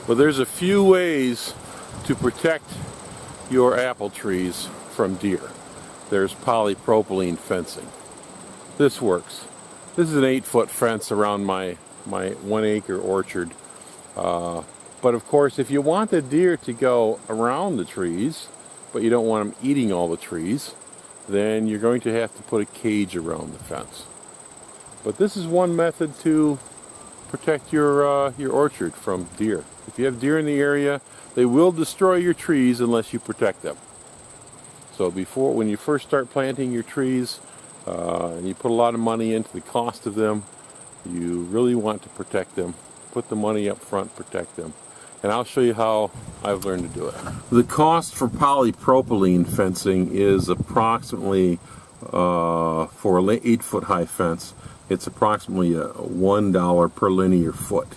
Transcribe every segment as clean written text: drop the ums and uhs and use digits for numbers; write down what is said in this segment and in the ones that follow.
Well, there's a few ways to protect your apple trees from deer. There's polypropylene fencing. This works. This is an 8-foot fence around my 1-acre orchard. But of course, if you want the deer to go around the trees, but you don't want them eating all the trees, then you're going to have to put a cage around the fence. But this is one method to protect your orchard from deer. If you have deer in the area, they will destroy your trees unless you protect them. So when you first start planting your trees, and you put a lot of money into the cost of them, you really want to protect them. Put the money up front, protect them. And I'll show you how I've learned to do it. The cost for polypropylene fencing is approximately, for an 8-foot high fence, it's approximately $1 per linear foot.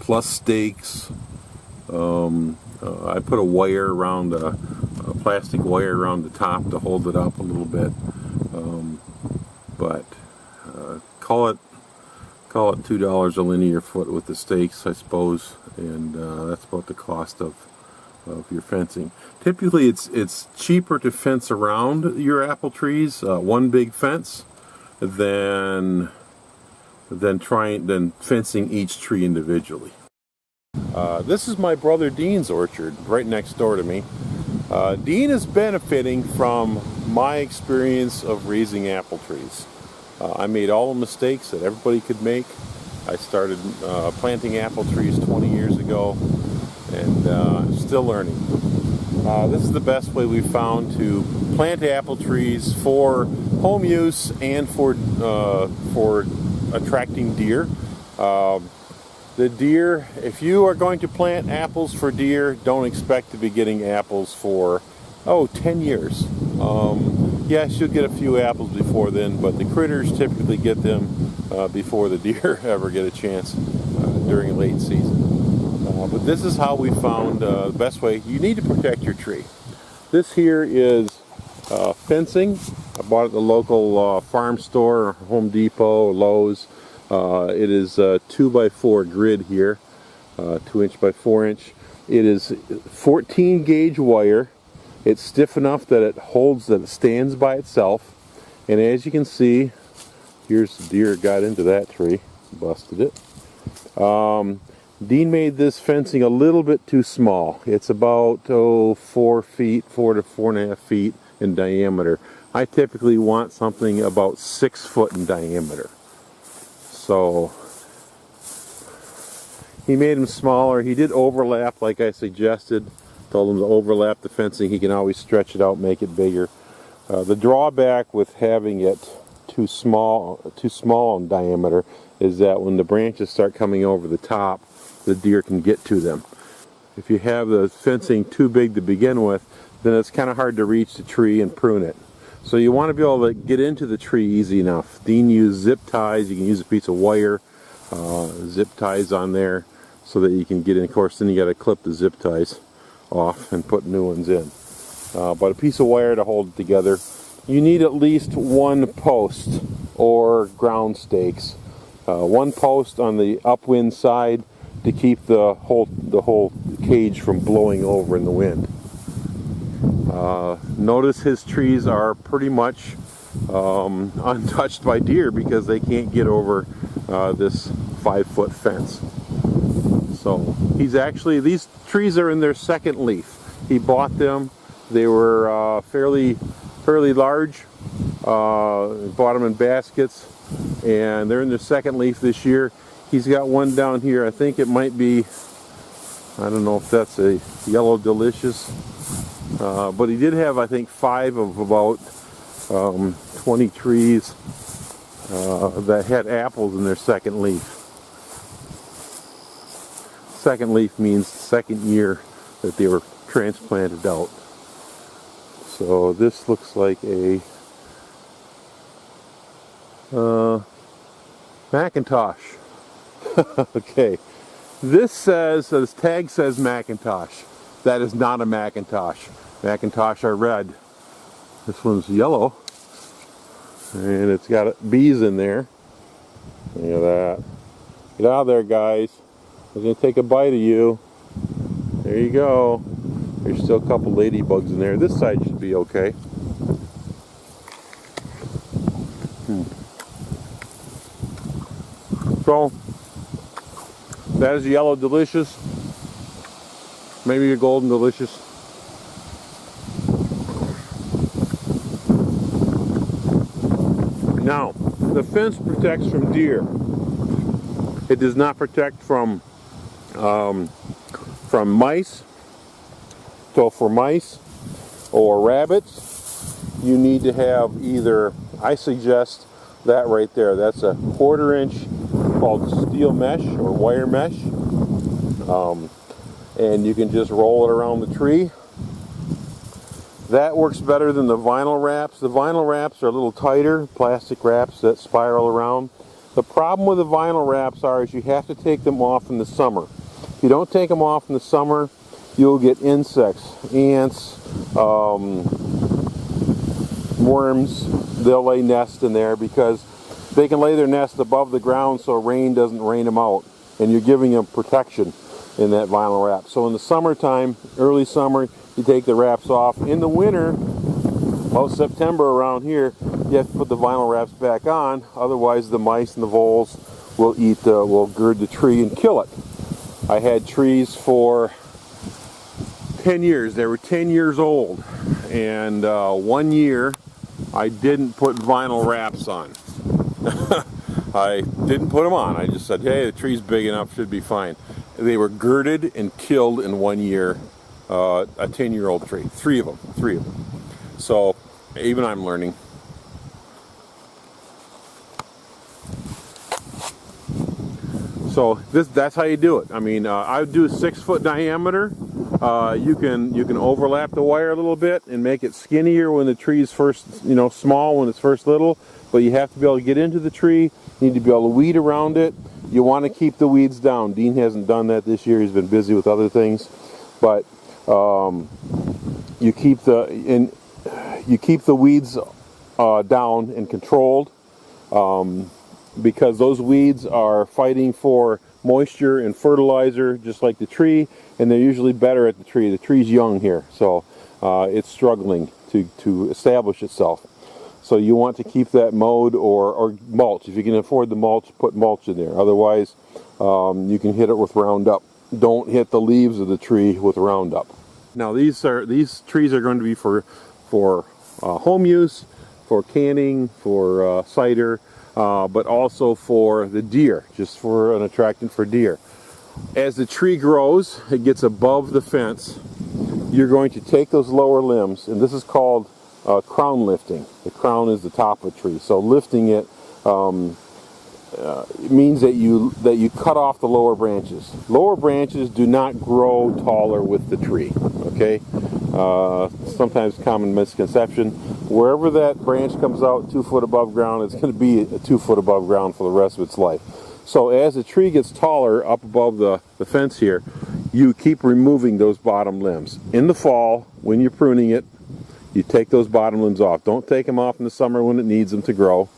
Plus stakes. I put a wire around, a plastic wire around the top to hold it up a little bit. But call it $2 a linear foot with the stakes, I suppose, and that's about the cost of your fencing. Typically, it's cheaper to fence around your apple trees, one big fence, than fencing each tree individually. This is my brother Dean's orchard, right next door to me. Dean is benefiting from my experience of raising apple trees. I made all the mistakes that everybody could make. I started planting apple trees 20 years ago, and I'm still learning. This is the best way we've found to plant apple trees for home use and for attracting deer. The deer, if you are going to plant apples for deer, don't expect to be getting apples for 10 years. Yes, you'll get a few apples before then, but the critters typically get them before the deer ever get a chance during late season. But this is how we found the best way. You need to protect your tree. This here is fencing. I bought it at the local farm store, Home Depot, Lowe's. It is a 2x4 grid here, 2-inch by 4-inch. It is 14 gauge wire. It's stiff enough that it stands by itself. And as you can see, here's the deer got into that tree, busted it. Dean made this fencing a little bit too small. It's about 4 to 4.5 feet in diameter. I typically want something about 6 foot in diameter. So he made them smaller. He did overlap like I suggested. Told him to overlap the fencing. He can always stretch it out, make it bigger. The drawback with having it too small in diameter is that when the branches start coming over the top, the deer can get to them. If you have the fencing too big to begin with, then it's kind of hard to reach the tree and prune it. So you want to be able to get into the tree easy enough. Dean used zip ties. You can use a piece of wire, zip ties on there so that you can get in. Of course, then you got to clip the zip ties off and put new ones in. But a piece of wire to hold it together. You need at least one post or ground stakes. One post on the upwind side to keep the whole cage from blowing over in the wind. Notice his trees are pretty much untouched by deer because they can't get over this 5-foot fence. So these trees are in their second leaf. He bought them. They were fairly large. Bought them in baskets, and they're in their second leaf this year. He's got one down here. I think it might be, I don't know if that's a yellow delicious, but he did have, I think, 5 of about 20 trees that had apples in their second leaf. Second leaf means second year that they were transplanted out. So this looks like a Macintosh. Okay, this tag says Macintosh. That is not a Macintosh. Macintosh are red. This one's yellow, and it's got bees in there. Look at that. Get out of there, guys. I'm going to take a bite of you. There you go. There's still a couple ladybugs in there. This side should be okay. So, that is yellow delicious. Maybe a golden delicious. Now, the fence protects from deer. It does not protect from mice. So for mice or rabbits, you need to have either, I suggest that right there. That's a 1/4 inch called steel mesh or wire mesh. And you can just roll it around the tree. That works better than the vinyl wraps. The vinyl wraps are a little tighter, plastic wraps that spiral around. The problem with the vinyl wraps is you have to take them off in the summer. If you don't take them off in the summer, you'll get insects, ants, worms. They'll lay nests in there because they can lay their nest above the ground so rain doesn't rain them out, and you're giving them protection in that vinyl wrap. So in the summertime, early summer, you take the wraps off. In the winter, about September around here, you have to put the vinyl wraps back on, otherwise the mice and the voles will gird the tree and kill it. I had trees for 10 years. They were 10 years old, and 1 year I didn't put vinyl wraps on. I didn't put them on. I just said, hey, the tree's big enough, should be fine. They were girded and killed in 1 year. A 10-year-old tree. Three of them. So even I'm learning. So that's how you do it. I mean, I would do a 6-foot diameter. You can overlap the wire a little bit and make it skinnier when the tree is first, small when it's first little. But you have to be able to get into the tree. You need to be able to weed around it. You want to keep the weeds down. Dean hasn't done that this year. He's been busy with other things. But you keep the weeds down and controlled, because those weeds are fighting for moisture and fertilizer just like the tree, and they're usually better at the tree. The tree's young here, so it's struggling to establish itself. So you want to keep that mowed or mulch. If you can afford the mulch, put mulch in there. Otherwise, you can hit it with Roundup. Don't hit the leaves of the tree with Roundup. Now these trees are going to be for home use, for canning, for cider, but also for the deer, just for an attractant for deer. As the tree grows, it gets above the fence, you're going to take those lower limbs, and this is called crown lifting. The crown is the top of a tree, so lifting it means that you cut off the lower branches. Lower branches do not grow taller with the tree. Okay, sometimes common misconception. Wherever that branch comes out 2 foot above ground, it's going to be 2 foot above ground for the rest of its life. So as the tree gets taller up above the fence here, you keep removing those bottom limbs. In the fall, when you're pruning it, you take those bottom limbs off. Don't take them off in the summer when it needs them to grow.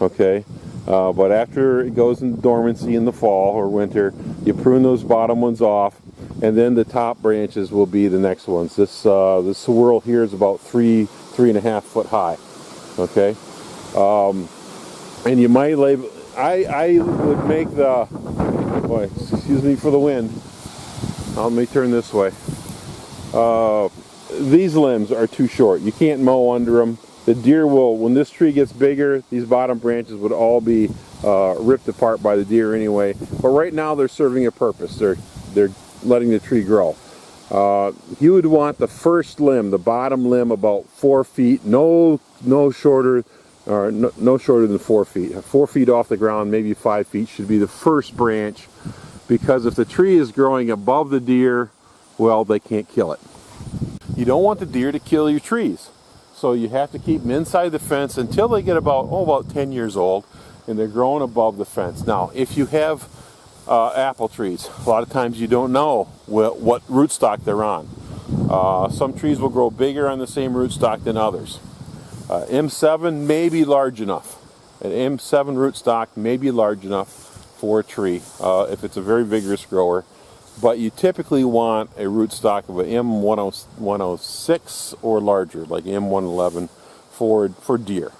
Okay, but after it goes into dormancy in the fall or winter, you prune those bottom ones off, and then the top branches will be the next ones. This swirl here is about 3.5 foot high. Okay, and you might label. I would make the. Boy, excuse me for the wind. Let me turn this way. These limbs are too short. You can't mow under them. The deer will, when this tree gets bigger, these bottom branches would all be ripped apart by the deer anyway. But right now they're serving a purpose. They're letting the tree grow. You would want the first limb, the bottom limb, about 4 feet, no shorter than 4 feet. 4 feet off the ground, maybe 5 feet should be the first branch, because if the tree is growing above the deer, well, they can't kill it. You don't want the deer to kill your trees. So you have to keep them inside the fence until they get about 10 years old, and they're growing above the fence. Now, if you have apple trees, a lot of times you don't know what rootstock they're on. Some trees will grow bigger on the same rootstock than others. M7 may be large enough. An M7 rootstock may be large enough for a tree if it's a very vigorous grower. But you typically want a rootstock of an M106 or larger, like M111 for deer.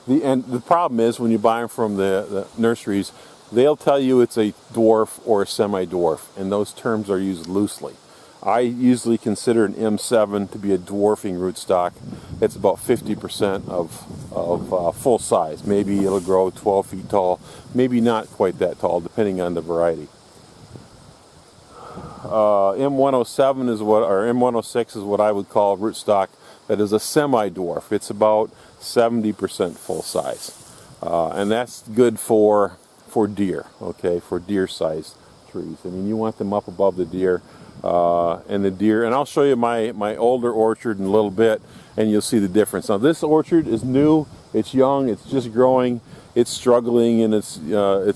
The problem is when you buy them from the nurseries, they'll tell you it's a dwarf or a semi-dwarf, and those terms are used loosely. I usually consider an M7 to be a dwarfing rootstock. It's about 50% of full size. Maybe it'll grow 12 feet tall, maybe not quite that tall, depending on the variety. M107 is what, or M106 is what I would call a rootstock that is a semi-dwarf. It's about 70% full size, and that's good for deer. Okay, for deer-sized trees. I mean, you want them up above the deer. And I'll show you my older orchard in a little bit, and you'll see the difference. Now this orchard is new, it's young, it's just growing, it's struggling in its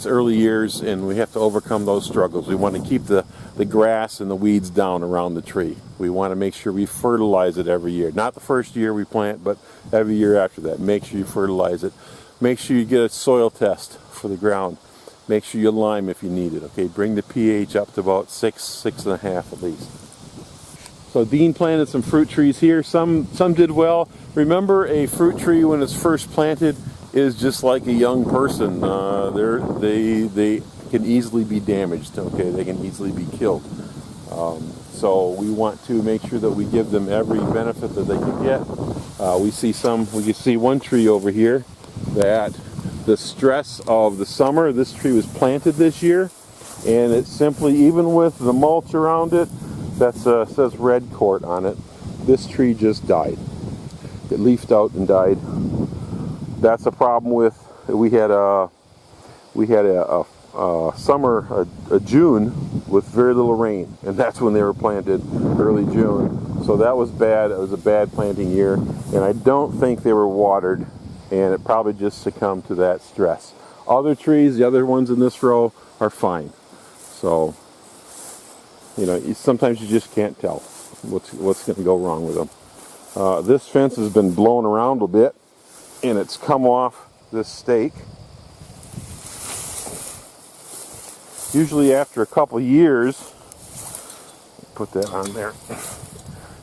early years, and we have to overcome those struggles. We want to keep the grass and the weeds down around the tree. We want to make sure we fertilize it every year. Not the first year we plant, but every year after that. Make sure you fertilize it. Make sure you get a soil test for the ground. Make sure you lime if you need it, okay? Bring the pH up to about 6.5 at least. So Dean planted some fruit trees here. Some did well. Remember, a fruit tree when it's first planted is just like a young person. They can easily be damaged, okay? They can easily be killed. So we want to make sure that we give them every benefit that they can get. We can see one tree over here that the stress of the summer, this tree was planted this year, and it simply, even with the mulch around it, that says red court on it, this tree just died. It leafed out and died. That's a problem with, we had a summer, a June with very little rain, and that's when they were planted, early June. So that was bad. It was a bad planting year, and I don't think they were watered, and it probably just succumbed to that stress. Other trees, the other ones in this row, are fine. So, you know, sometimes you just can't tell what's going to go wrong with them. This fence has been blown around a bit, and it's come off this stake. Usually after a couple years, put that on there.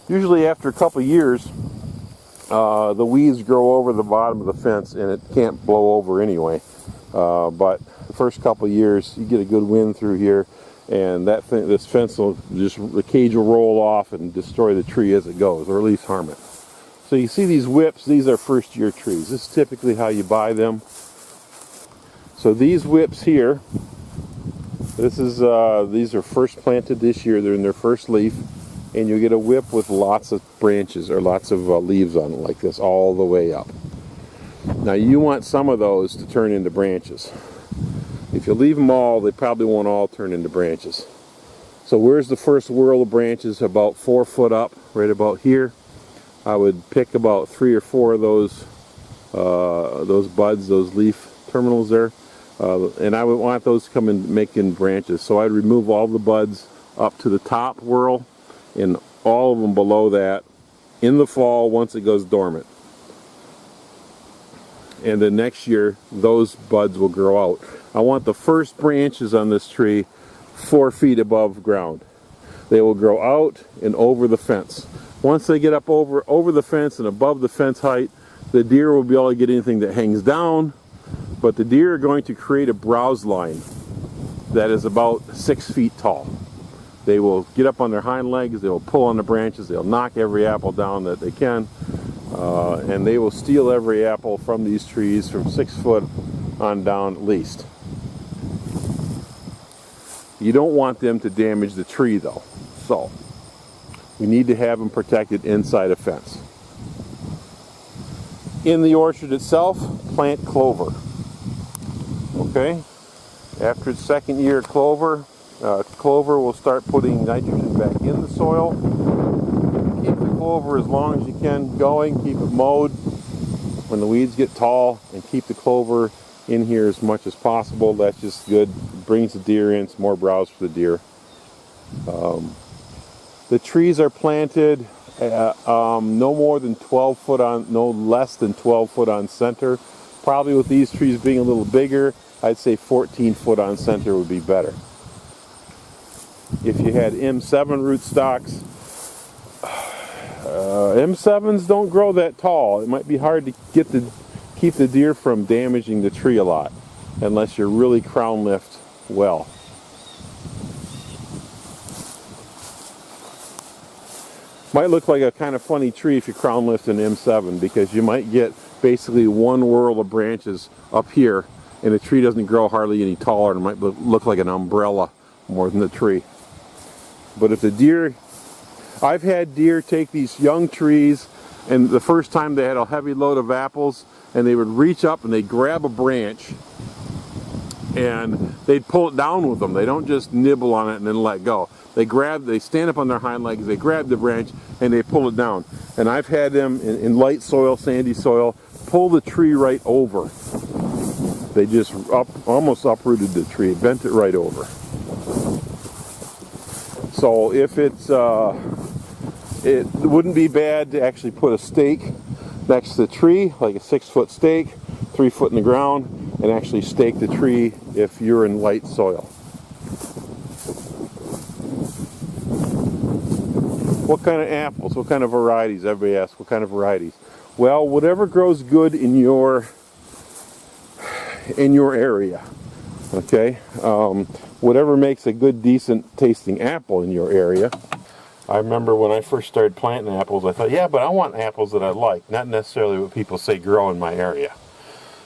Usually after a couple years, the weeds grow over the bottom of the fence, and it can't blow over anyway. But the first couple of years, you get a good wind through here, and this fence will the cage will roll off and destroy the tree as it goes, or at least harm it. So you see these whips, these are first year trees. This is typically how you buy them. So these whips here, these are first planted this year. They're in their first leaf. And you get a whip with lots of branches or lots of leaves on it like this all the way up. Now you want some of those to turn into branches. If you leave them all, they probably won't all turn into branches. So where's the first whirl of branches? About 4 foot up, right about here. I would pick about 3 or 4 of those buds, those leaf terminals there, and I would want those to come and making branches. So I'd remove all the buds up to the top whirl, and all of them below that in the fall once it goes dormant. And then next year those buds will grow out. I want the first branches on this tree 4 feet above ground. They will grow out and over the fence. Once they get up over the fence and above the fence height, the deer will be able to get anything that hangs down, but the deer are going to create a browse line that is about 6 feet tall. They will get up on their hind legs, they will pull on the branches, they'll knock every apple down that they can, and they will steal every apple from these trees from 6 foot on down at least. You don't want them to damage the tree though, so we need to have them protected inside a fence. In the orchard itself, plant clover. Okay, after its second year of clover, clover will start putting nitrogen back in the soil. Keep the clover as long as you can going, keep it mowed when the weeds get tall, and keep the clover in here as much as possible. That's just good. It brings the deer in, it's more browse for the deer. The trees are planted no less than 12 foot on center. Probably with these trees being a little bigger, I'd say 14 foot on center would be better. If you had M7 rootstocks, M7s don't grow that tall. It might be hard to keep the deer from damaging the tree a lot, unless you're really crown lift well. Might look like a kind of funny tree if you crown lift an M7, because you might get basically one whorl of branches up here, and the tree doesn't grow hardly any taller, and it might look like an umbrella more than the tree. But if the deer, I've had deer take these young trees, and the first time they had a heavy load of apples, and they would reach up and they'd grab a branch and they'd pull it down with them. They don't just nibble on it and then let go. They stand up on their hind legs, they grab the branch, and they pull it down. And I've had them in light soil, sandy soil, pull the tree right over. They just almost uprooted the tree, bent it right over. So if it wouldn't be bad to actually put a stake next to the tree, like a 6-foot stake, 3 foot in the ground, and actually stake the tree if you're in light soil. What kind of apples? What kind of varieties? Everybody asks, what kind of varieties? Well, whatever grows good in your area, okay? Whatever makes a good, decent tasting apple in your area. I remember when I first started planting apples, I thought, yeah, but I want apples that I like, not necessarily what people say grow in my area.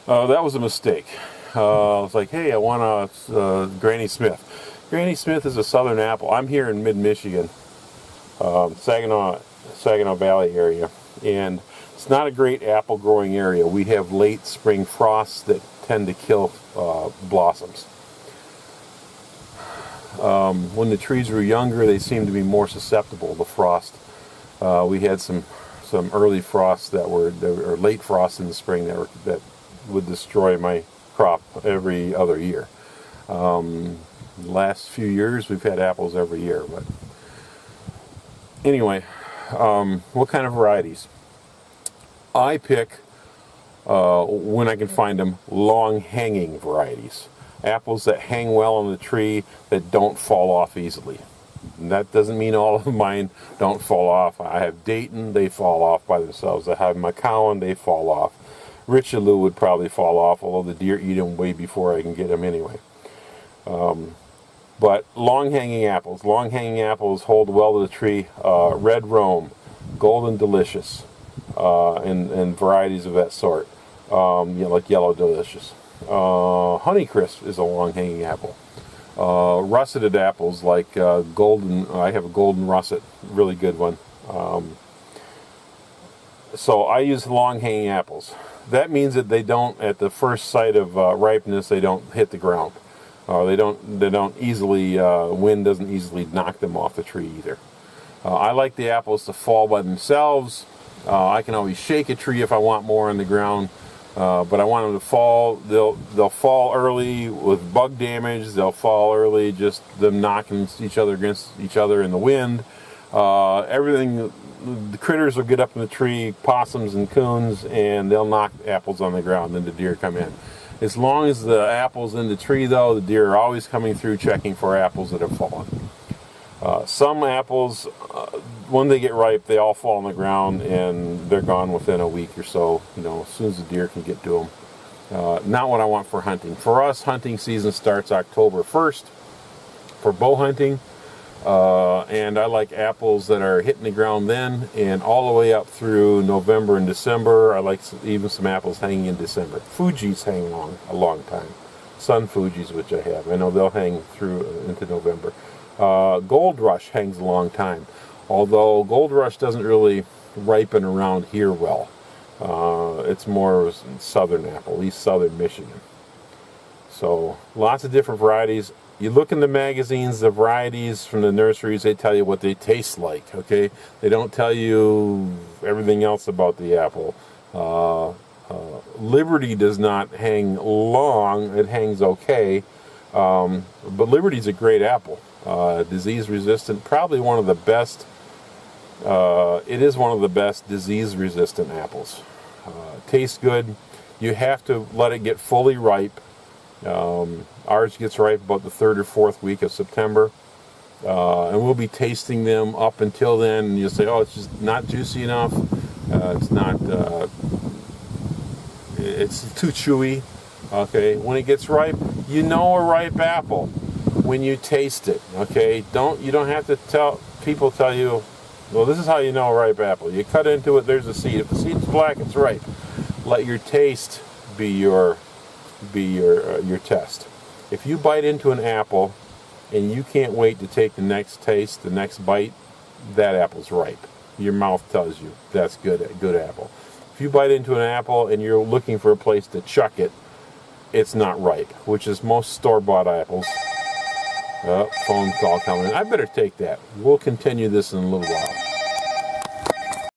That was a mistake. I was like, hey, I want a Granny Smith. Granny Smith is a southern apple. I'm here in mid-Michigan. Saginaw Valley area, and it's not a great apple growing area. We have late spring frosts that tend to kill blossoms. When the trees were younger, they seemed to be more susceptible to frost. We had some early frosts that were late frosts in the spring that would destroy my crop every other year. The last few years we've had apples every year, but anyway, what kind of varieties? I pick, when I can find them, long-hanging varieties. Apples that hang well on the tree, that don't fall off easily. And that doesn't mean all of mine don't fall off. I have Dayton, they fall off by themselves. I have McCowan, they fall off. Richelieu would probably fall off, although the deer eat them way before I can get them anyway. But long-hanging apples hold well to the tree. Red Rome, Golden Delicious, and varieties of that sort, like Yellow Delicious. Honeycrisp is a long-hanging apple. Russeted apples like Golden. I have a Golden Russet, really good one. So I use long-hanging apples. That means that they don't, at the first sight of ripeness, they don't hit the ground. They don't easily, wind doesn't easily knock them off the tree either. I like the apples to fall by themselves. I can always shake a tree if I want more on the ground, but I want them to fall. They'll fall early with bug damage. They'll fall early, just them knocking each other against each other in the wind. Everything, the critters will get up in the tree, possums and coons, and they'll knock apples on the ground, and then the deer come in. As long as the apple's in the tree, though, the deer are always coming through checking for apples that have fallen. Some apples, when they get ripe, they all fall on the ground and they're gone within a week or so, as soon as the deer can get to them. Not what I want for hunting. For us, hunting season starts October 1st for bow hunting. And I like apples that are hitting the ground then and all the way up through November and December. I like even some apples hanging in December. Fuji's hang on a long time. Sun Fuji's, which I have. I know they'll hang through into November. Gold Rush hangs a long time. Although Gold Rush doesn't really ripen around here well. It's more southern apple, at least southern Michigan. So lots of different varieties. You look in the magazines, the varieties from the nurseries, they tell you what they taste like, okay? They don't tell you everything else about the apple. Liberty does not hang long. It hangs okay. But Liberty's a great apple. Disease-resistant, probably one of the best. It is one of the best disease-resistant apples. Tastes good. You have to let it get fully ripe. Ours gets ripe about the 3rd or 4th week of September. And we'll be tasting them up until then. And you'll say, oh, it's just not juicy enough. It's not, it's too chewy. Okay, when it gets ripe, you know a ripe apple when you taste it. Okay, you don't have to tell you, well, this is how you know a ripe apple. You cut into it, there's a seed. If the seed's black, it's ripe. Let your taste be your test. If you bite into an apple and you can't wait to take the next taste, the next bite, that apple's ripe. Your mouth tells you that's good apple. If you bite into an apple and you're looking for a place to chuck it, it's not ripe, which is most store-bought apples. Phone call coming in. I better take that. We'll continue this in a little while.